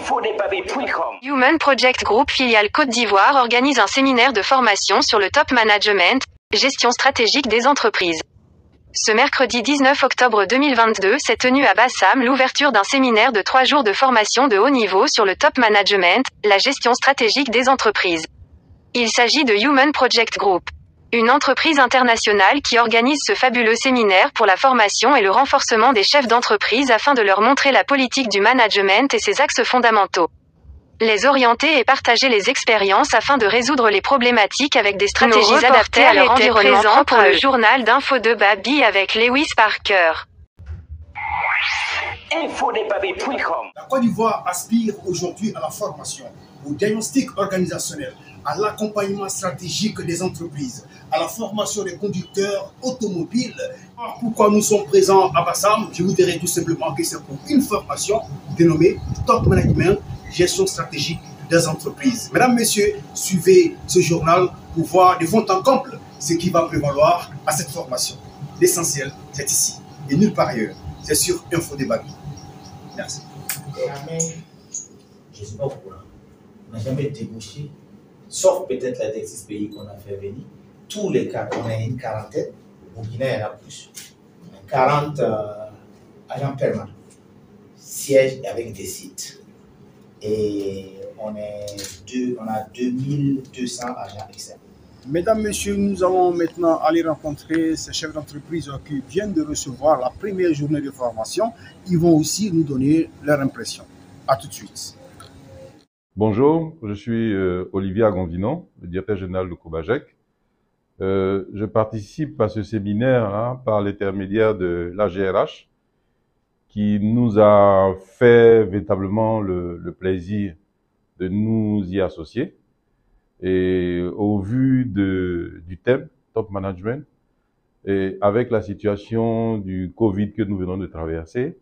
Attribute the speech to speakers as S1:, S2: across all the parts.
S1: infodespapiers.com.
S2: Human Project Group filiale Côte d'Ivoire organise un séminaire de formation sur le top management, gestion stratégique des entreprises. Ce mercredi 19 octobre 2022 s'est tenu à Bassam l'ouverture d'un séminaire de 3 jours de formation de haut niveau sur le top management, la gestion stratégique des entreprises. Il s'agit de Human Project Group, une entreprise internationale qui organise ce fabuleux séminaire pour la formation et le renforcement des chefs d'entreprise afin de leur montrer la politique du management et ses axes fondamentaux. Les orienter et partager les expériences afin de résoudre les problématiques avec des stratégies adaptées à leur environnement propre pour le journal d'info de Babi avec Lewis Parker.
S1: infodespapiers.com.
S3: La Côte d'Ivoire aspire aujourd'hui à la formation, au diagnostic organisationnel, à l'accompagnement stratégique des entreprises, à la formation des conducteurs automobiles. Pourquoi nous sommes présents à Bassam? Je vous dirais tout simplement que c'est pour une formation dénommée Top Management, gestion stratégique des entreprises. Mesdames, Messieurs, suivez ce journal pour voir de fond en comble ce qui va prévaloir à cette formation. L'essentiel, c'est ici et nulle part ailleurs. C'est sur Info des Babi. Merci.
S4: Je ne sais pas pourquoi. On n'a jamais débouché, sauf peut-être la Texas pays qu'on a fait venir. Tous les cas, on a une quarantaine. Au Guinée, il y en a plus. 40 agents permanents. Sièges avec des sites. Et on a 2200 agents externes.
S3: Mesdames, Messieurs, nous allons maintenant aller rencontrer ces chefs d'entreprise qui viennent de recevoir la première journée de formation. Ils vont aussi nous donner leur impression. A tout de suite.
S5: Bonjour, je suis Olivier Agondinon, le directeur général de Cobajec. Je participe à ce séminaire par l'intermédiaire de l'AGRH qui nous a fait véritablement le plaisir de nous y associer. Et au vu du thème Top Management, et avec la situation du Covid que nous venons de traverser,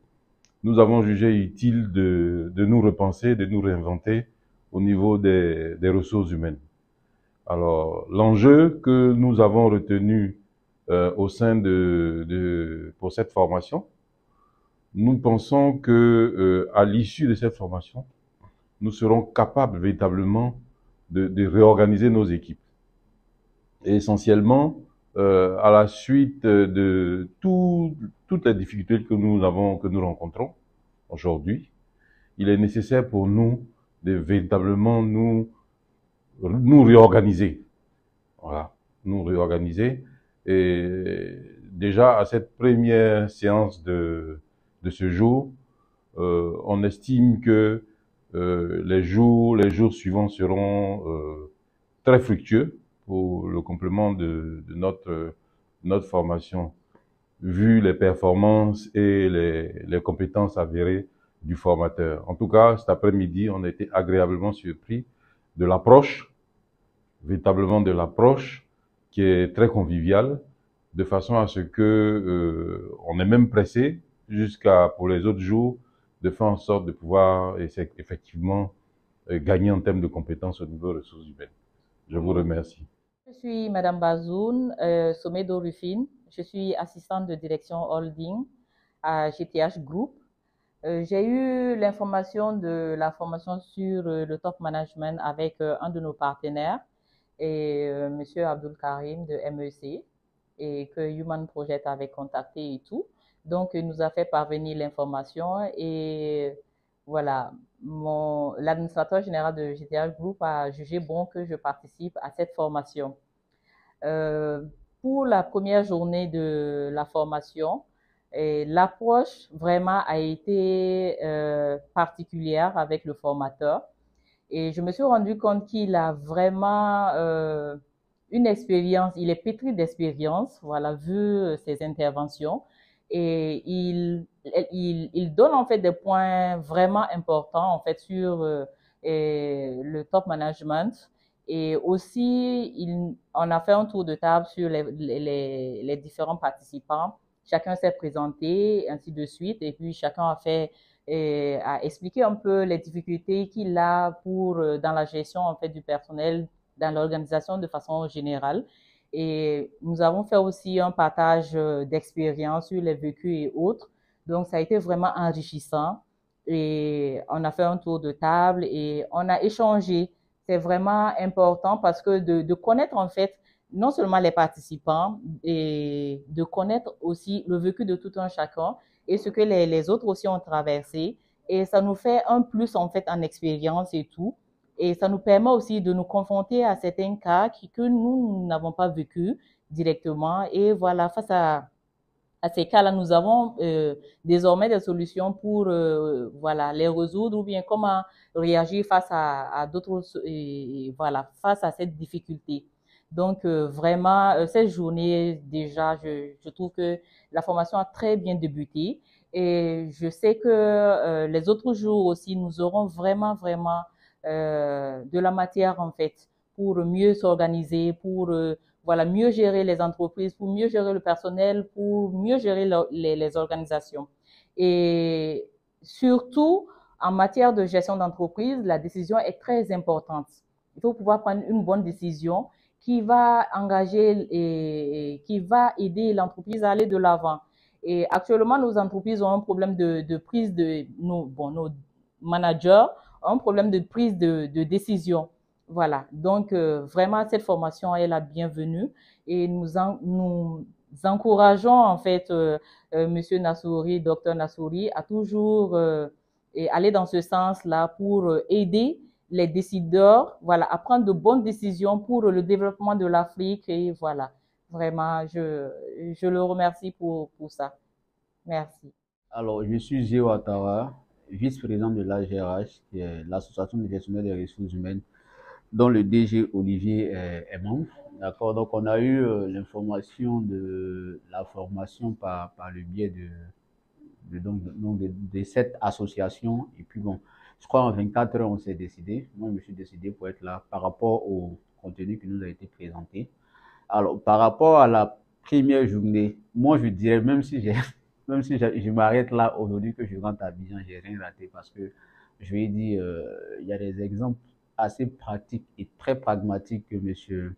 S5: nous avons jugé utile de nous repenser, de nous réinventer au niveau des ressources humaines. Alors, l'enjeu que nous avons retenu au sein pour cette formation, nous pensons que à l'issue de cette formation, nous serons capables véritablement de réorganiser nos équipes. Et essentiellement, à la suite de toutes les difficultés que nous rencontrons aujourd'hui, il est nécessaire pour nous de véritablement nous réorganiser. Voilà, nous réorganiser. Et déjà, à cette première séance de ce jour, on estime que les jours suivants seront très fructueux pour le complément de notre formation, vu les performances et les compétences avérées du formateur. En tout cas, cet après-midi, on a été agréablement surpris de l'approche, véritablement de l'approche qui est très conviviale, de façon à ce que on est même pressé pour les autres jours de faire en sorte de pouvoir effectivement gagner en termes de compétences au niveau des ressources humaines. Je vous remercie.
S6: Je suis Madame Bazoun, Somedo Rufine. Je suis assistante de direction holding à GTH Group. J'ai eu l'information de la formation sur le top management avec un de nos partenaires, et Monsieur Abdul Karim de MEC, et que Human Project avait contacté et tout. Donc, il nous a fait parvenir l'information et voilà, l'administrateur général de GTH Group a jugé bon que je participe à cette formation. Pour la première journée de la formation, l'approche vraiment a été particulière avec le formateur. Et je me suis rendu compte qu'il a vraiment une expérience, il est pétri d'expérience, voilà, vu ses interventions. Et il donne en fait des points vraiment importants en fait sur le top management. Et aussi, on a fait un tour de table sur les différents participants. Chacun s'est présenté, ainsi de suite. Et puis, chacun a expliqué un peu les difficultés qu'il a dans la gestion en fait du personnel, dans l'organisation de façon générale. Et nous avons fait aussi un partage d'expériences sur les vécus et autres. Donc, ça a été vraiment enrichissant. et on a fait un tour de table et on a échangé. C'est vraiment important parce que de connaître en fait non seulement les participants et de connaître aussi le vécu de tout un chacun et ce que les autres aussi ont traversé. Et ça nous fait un plus en fait en expérience et tout. Et ça nous permet aussi de nous confronter à certains cas que nous n'avons pas vécu directement. Et voilà, face à ces cas-là, nous avons désormais des solutions pour voilà, les résoudre ou bien comment réagir face à d'autres, voilà, face à cette difficulté. Donc, vraiment, cette journée, déjà, je trouve que la formation a très bien débuté. Et je sais que les autres jours aussi, nous aurons vraiment, vraiment de la matière, en fait, pour mieux s'organiser, pour voilà, mieux gérer les entreprises, pour mieux gérer le personnel, pour mieux gérer les organisations. Et surtout, en matière de gestion d'entreprise, la décision est très importante. Il faut pouvoir prendre une bonne décision qui va engager et qui va aider l'entreprise à aller de l'avant. Et actuellement, nos entreprises ont un problème de prise de nos managers ont un problème de prise de décision. Voilà. Donc, vraiment, cette formation est la bienvenue et nous encourageons, en fait, Monsieur Nassouri, Dr Nassouri, à toujours aller dans ce sens-là pour aider les décideurs, voilà, à prendre de bonnes décisions pour le développement de l'Afrique. Et voilà, vraiment, je le remercie pour ça. Merci.
S7: Alors, je suis Géo Attara, vice-président de l'AGRH, qui est l'Association des gestionnaires des ressources humaines, dont le DG Olivier est membre. D'accord, donc on a eu l'information de la formation par le biais de cette association. Et puis bon, je crois en 24 heures, on s'est décidé. Moi, je me suis décidé pour être là par rapport au contenu qui nous a été présenté. Alors, par rapport à la première journée, moi, je dirais, même si je m'arrête là aujourd'hui, que je rentre à Abidjan, j'ai rien raté parce que je lui ai dit, il y a des exemples assez pratiques et très pragmatiques que monsieur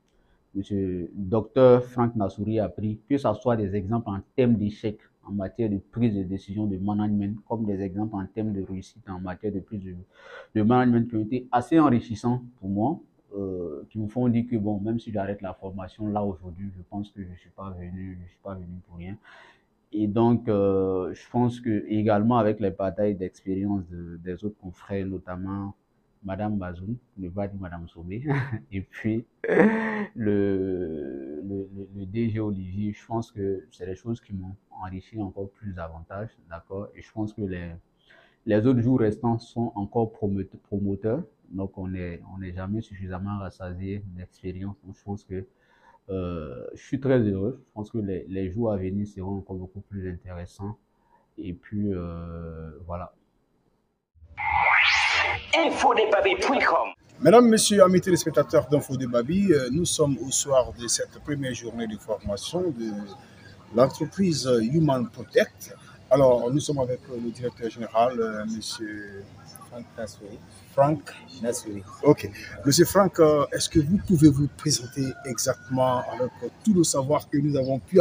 S7: Dr Franck Nassouri a pris, que ce soit des exemples en termes d'échec en matière de prise de décision de management, comme des exemples en termes de réussite en matière de prise de management qui ont été assez enrichissants pour moi, qui me font dire que bon, même si j'arrête la formation là aujourd'hui, je pense que je suis pas venu pour rien. Et donc, je pense que également avec les batailles d'expérience des autres confrères, notamment Madame Bazoum, ne pas dire Madame Sommé, et puis le DG Olivier, je pense que c'est des choses qui m'ont enrichi encore plus davantage, d'accord? Et je pense que les autres jours restants sont encore promoteurs, donc on n'est jamais suffisamment rassasié d'expérience. Donc je pense que je suis très heureux. Je pense que les jours à venir seront encore beaucoup plus intéressants. Et puis, voilà.
S1: Infodebabi.com.
S3: Mesdames, Messieurs, amis téléspectateurs d'Infodebabi, nous sommes au soir de cette première journée de formation de l'entreprise Human Protect. Alors, nous sommes avec le directeur général, Monsieur
S4: Franck Nassouri.
S3: Franck
S4: Nassouri.
S3: Ok. Monsieur Franck, est-ce que vous pouvez vous présenter exactement avec tout le savoir que nous avons pu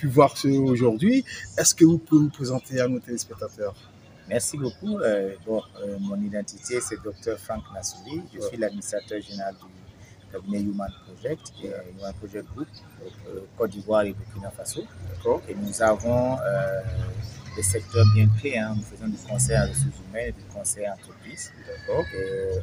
S3: voir aujourd'hui? Est-ce que vous pouvez vous présenter à nos téléspectateurs?
S4: Merci beaucoup. Mon identité, c'est Dr Franck Nassouri. Je suis l'administrateur général du cabinet Human Project, Human Project Group, Côte d'Ivoire et Burkina Faso. Et nous avons des secteurs bien clés. Nous faisons du conseil en ressources humaines et du conseil en entreprise.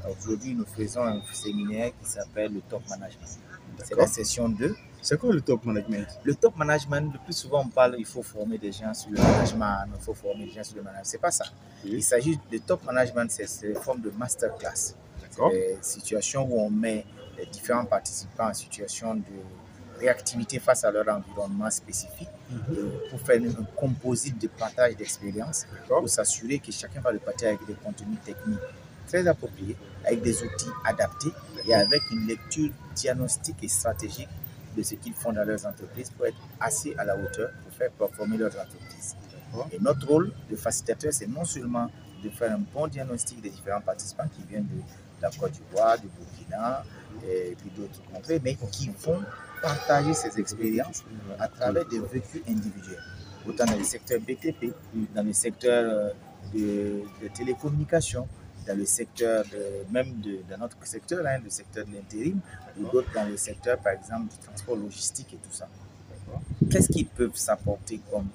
S4: Aujourd'hui, nous faisons un séminaire qui s'appelle le Top Management. C'est la session 2.
S3: C'est quoi le top management?
S4: Le top management, le plus souvent on parle, il faut former des gens sur le management, il faut former des gens sur le management. C'est pas ça. Il s'agit de top management, c'est une forme de masterclass. C'est des situations où on met les différents participants en situation de réactivité face à leur environnement spécifique pour faire un composite de partage d'expérience pour s'assurer que chacun va le partager avec des contenus techniques très appropriés, avec des outils adaptés et avec une lecture diagnostique et stratégique de ce qu'ils font dans leurs entreprises pour être assez à la hauteur pour faire performer leurs entreprises. Et notre rôle de facilitateur, c'est non seulement de faire un bon diagnostic des différents participants qui viennent de la Côte d'Ivoire, du Burkina et puis d'autres contrées, mais qui vont partager ces expériences à travers des vécus individuels, autant dans le secteur BTP, dans le secteur
S8: de télécommunications, dans le secteur, dans notre secteur, le secteur de l'intérim, ou d'autres dans le secteur, par exemple, du transport logistique et tout ça. Qu'est-ce qu'ils peuvent s'apporter comme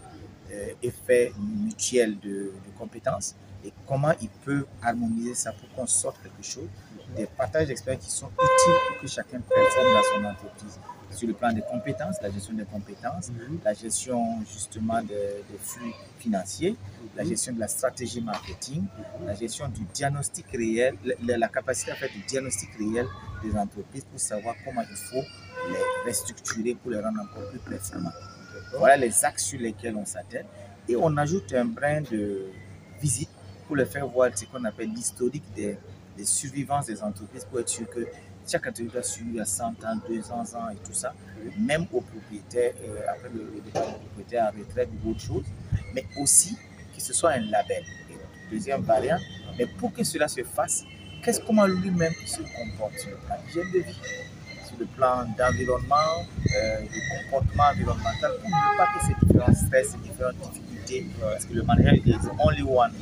S8: effet mutuel de compétences et comment ils peuvent harmoniser ça pour qu'on sorte quelque chose, des partages d'expériences qui sont utiles pour que chacun performe dans son entreprise. Sur le plan des compétences, la gestion des compétences, la gestion justement des flux financiers, la gestion de la stratégie marketing, la gestion du diagnostic réel, la capacité à faire du diagnostic réel des entreprises pour savoir comment il faut les restructurer pour les rendre encore plus performants. Voilà les axes sur lesquels on s'attelle et on ajoute un brin de visite pour les faire voir ce qu'on appelle l'historique des survivances des entreprises pour être sûr que chaque entreprise a suivi à 100 ans, 200 ans et tout ça, même aux propriétaires, après le départ du propriétaire à retraite ou autre chose, mais aussi que ce soit un label. Et deuxième variante, mais pour que cela se fasse, comment lui-même se comporte sur le plan d'hygiène de vie, sur le plan d'environnement, de comportement environnemental, pour ne pas que ces différents stress, ces différentes difficultés, parce que le manager is only one,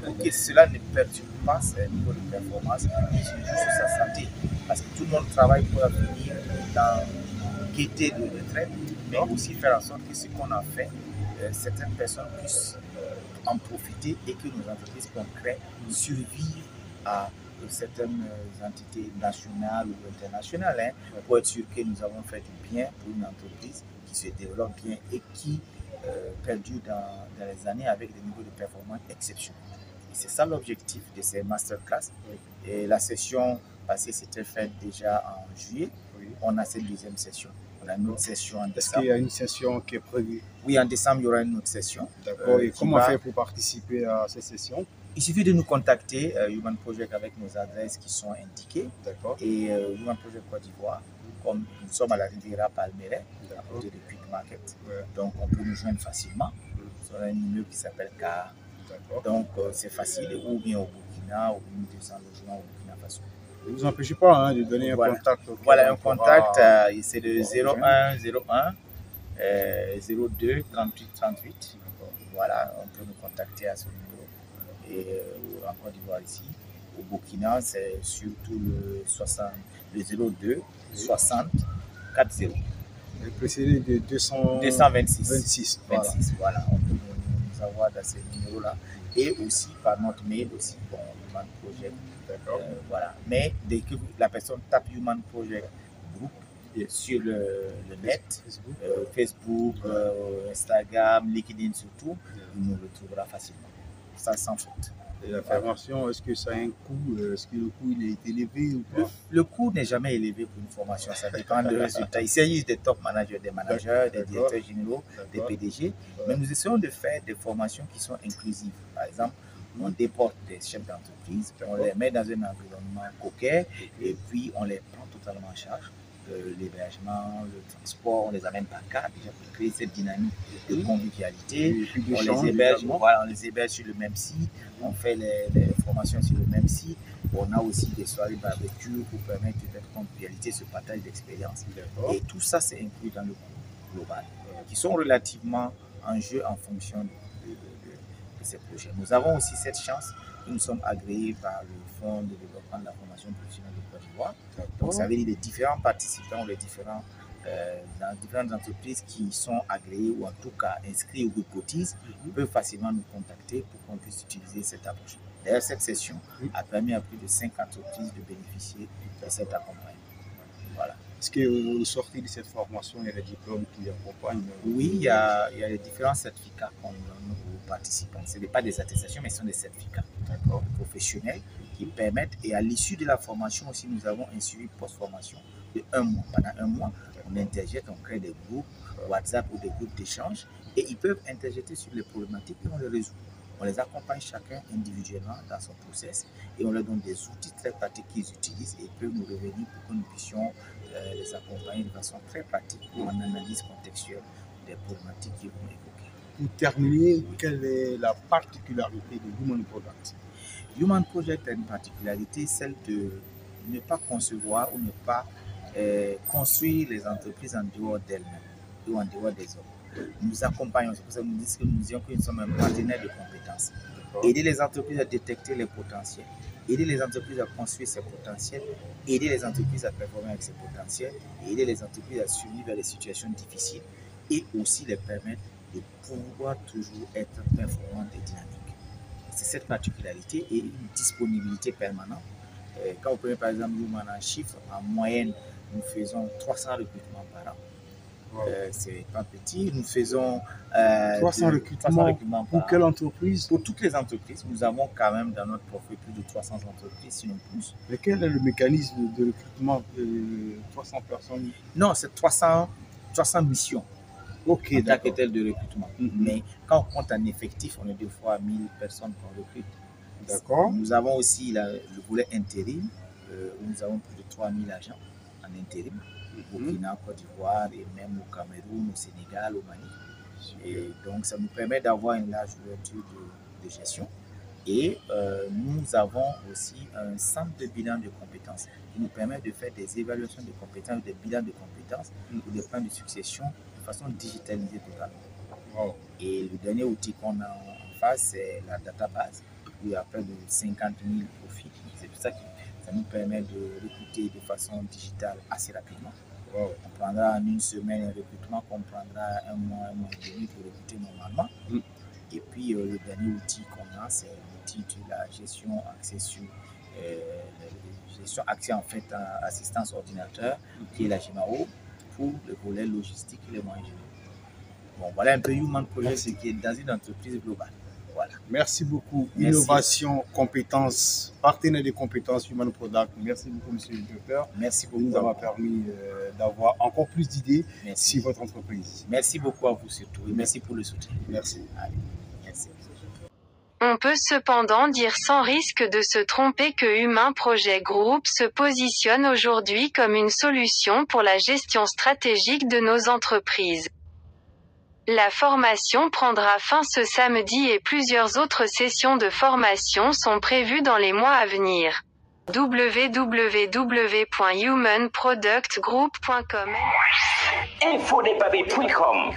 S8: pour que cela ne perturbe pas ce niveau de performance sur sa santé. Parce que tout le monde travaille pour venir dans gaieté de retraite, mais aussi faire en sorte que ce qu'on a fait, certaines personnes puissent en profiter et que nos entreprises concrètes survivent à certaines entités nationales ou internationales, pour être sûr que nous avons fait du bien pour une entreprise qui se développe bien et qui perdure dans les années avec des niveaux de performance exceptionnels. Et c'est ça l'objectif de ces masterclass. Et la session passée s'était faite déjà en juillet. On a cette deuxième session. On a une autre session en décembre.
S3: Est-ce qu'il y a une session qui est prévue?
S8: Oui, en décembre, il y aura une autre session.
S3: D'accord. Et comment faire pour participer à cette session?
S8: Il suffit de nous contacter, Human Project, avec nos adresses qui sont indiquées.
S3: D'accord.
S8: Et Human Project Côte d'Ivoire, comme nous sommes à la Riviera Palmeraie, à côté de Quick Market. Donc, on peut nous joindre facilement. On a un numéro qui s'appelle Car. Donc, c'est facile. Ou bien au Burkina, ou bien 200 logements au Burkina Faso.
S3: Ne vous empêchez pas de donner un contact.
S8: Voilà, un contact, c'est de 01 01 02 38 38. Voilà, on peut nous contacter à ce numéro. Et en Côte d'Ivoire ici, au Burkina, c'est surtout le 02 60 40.
S3: Le précédé de
S8: 226.
S3: Voilà.
S8: Voilà, on peut nous avoir dans ces numéros-là. Et aussi par notre mail, aussi, bon, Human Project. Voilà. Mais dès que la personne tape Human Project Group sur le net, Facebook, Instagram, LinkedIn surtout, il nous le trouvera facilement. Ça sans faute.
S3: Et la formation, est-ce que ça a un coût? Est-ce que le coût il est élevé ou pas?
S8: Le coût n'est jamais élevé pour une formation, ça dépend des résultats. Il s'agit des top managers, des managers, des directeurs généraux, des PDG, mais nous essayons de faire des formations qui sont inclusives. Par exemple, on déporte des chefs d'entreprise, on les met dans un environnement coquet et puis on les prend totalement en charge. L'hébergement, le transport, on les amène par cas déjà pour créer cette dynamique de convivialité. On les héberge sur le même site, on fait les formations sur le même site. On a aussi des soirées barbecue pour permettre cette convivialité, ce partage d'expérience. Et tout ça, c'est inclus dans le coût global, qui sont relativement en jeu en fonction de ces projets. Nous avons aussi cette chance que nous sommes agréés par le Fonds de développement de la formation professionnelle de Côte d'Ivoire. Donc, ça veut dire les différents participants, les différentes entreprises qui sont agréées ou en tout cas inscrits ou qui cotisent peuvent facilement nous contacter pour qu'on puisse utiliser cette approche. D'ailleurs, cette session a permis à plus de 5 entreprises de bénéficier de cet accompagnement. Voilà.
S3: Est-ce qu'au sortir de cette formation, il y a des diplômes qui accompagnent?
S8: Oui, il y a les différents certificats qu'on donne aux participants. Ce n'est pas des attestations, mais ce sont des certificats professionnels qui permettent. Et à l'issue de la formation aussi, nous avons un suivi post-formation de 1 mois. Pendant 1 mois, on interjette, on crée des groupes WhatsApp ou des groupes d'échange et ils peuvent interjeter sur les problématiques et on les résout. On les accompagne chacun individuellement dans son process et on leur donne des outils très pratiques qu'ils utilisent et ils peuvent nous revenir pour que nous puissions les accompagner de façon très pratique en analyse contextuelle des problématiques qu'ils vont évoquer.
S3: Pour terminer, quelle est la particularité de Human Project?
S8: Human Project a une particularité, celle de ne pas concevoir ou ne pas construire les entreprises en dehors d'elles-mêmes ou en dehors des hommes. Nous accompagnons, c'est pour ça que nous disons que nous sommes un partenaire de compétences. aider les entreprises à détecter les potentiels, aider les entreprises à construire ces potentiels, aider les entreprises à performer avec ces potentiels, aider les entreprises à survivre à des situations difficiles et aussi les permettre de pouvoir toujours être performantes et dynamiques. C'est cette particularité et une disponibilité permanente. Quand vous prenez par exemple Human en chiffres, en moyenne, nous faisons 300 recrutements par an. C'est pas petit. Nous faisons
S3: 300 recrutements pour quelle entreprise?
S8: Pour toutes les entreprises. Nous avons quand même dans notre profil plus de 300 entreprises, sinon plus.
S3: Mais quel est le mécanisme de recrutement de 300 personnes?
S8: Non, c'est 300 missions.
S3: Ok,
S8: en tant que tel de recrutement. Mais quand on compte en effectif, on est deux fois 1000 personnes qu'on recrute.
S3: D'accord.
S8: Nous avons aussi le volet intérim, où nous avons plus de 3000 agents en intérim, au Burkina, Côte d'Ivoire et même au Cameroun, au Sénégal, au Mali. Et donc, ça nous permet d'avoir une large ouverture de gestion. Et nous avons aussi un centre de bilan de compétences qui nous permet de faire des évaluations de compétences, des bilans de compétences ou des plans de succession de façon digitalisée totalement. Wow. Et le dernier outil qu'on a en face, c'est la database, où il y a près de 50 000 profils. C'est pour ça que ça nous permet de recruter de façon digitale assez rapidement. Wow. On prendra en une semaine un recrutement qu'on prendra un mois et demi pour recruter normalement. Et puis le dernier outil qu'on a, c'est l'outil de la gestion accès en fait à assistance ordinateur, qui est la GMAO, pour le volet logistique et les moyens généraux. Bon, voilà un peu Human Project qui est dans une entreprise globale. Voilà.
S3: Merci beaucoup.
S8: Merci.
S3: Innovation, compétences, partenaire de compétences Human Product. Merci beaucoup, monsieur le directeur.
S8: Merci beaucoup.
S3: Vous nous avez permis d'avoir encore plus d'idées sur votre entreprise.
S8: Merci beaucoup à vous surtout et merci pour le soutien.
S3: Merci.
S8: Allez, merci.
S2: On peut cependant dire sans risque de se tromper que Human Project Group se positionne aujourd'hui comme une solution pour la gestion stratégique de nos entreprises. La formation prendra fin ce samedi et plusieurs autres sessions de formation sont prévues dans les mois à venir. www.humanproductgroup.com
S1: Infodepavé.com